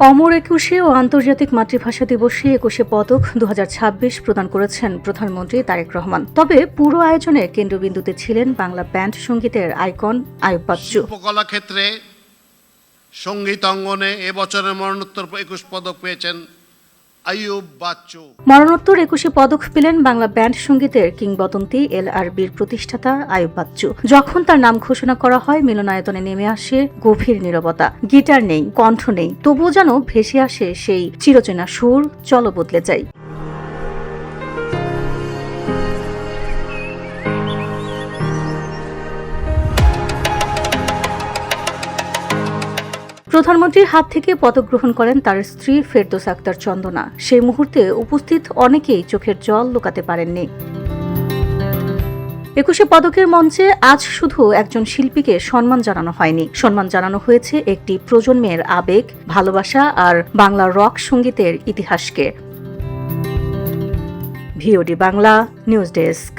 অমর একুশে ও আন্তর্জাতিক মাতৃভাষা দিবসে ২১শে পদক ২০২৬ প্রদান করেছেন প্রধানমন্ত্রী তারেক রহমান। তবে পুরো আয়োজনে কেন্দ্রবিন্দুতে ছিলেন বাংলা ব্যান্ড সঙ্গীতের আইকন আইয়ুব বাচ্চু। শিল্পকলা ক্ষেত্রে সঙ্গীত অঙ্গনে এবছরের মরণোত্তর ২১ পদক পেয়েছেন আইয়ুব বাচ্চু। মরণোত্তর ২১শে পদক পেলেন বাংলা ব্যান্ড সঙ্গীতের কিংবদন্তি LRB'র প্রতিষ্ঠাতা আইয়ুব বাচ্চু। যখন তার নাম ঘোষণা করা হয়, মিলনায়তনে নেমে আসে গভীর নীরবতা। গিটার নেই, কণ্ঠ নেই, তবুও যেন ভেসে আসে সেই চিরচেনা সুর, চলো বদলে যাই। প্রধানমন্ত্রীর হাত থেকে পদক গ্রহণ করেন তার স্ত্রী ফেরদৌস আক্তার চন্দনা। সেই মুহূর্তে উপস্থিত অনেকেই চোখের জল লুকাতে পারেননি। ২১শে পদকের মঞ্চে আজ শুধু একজন শিল্পীকে সম্মান জানানো হয়নি, সম্মান জানানো হয়েছে একটি প্রজন্মের আবেগ, ভালোবাসা আর বাংলা রক সঙ্গীতের ইতিহাসকে। VOD Bangla news desk.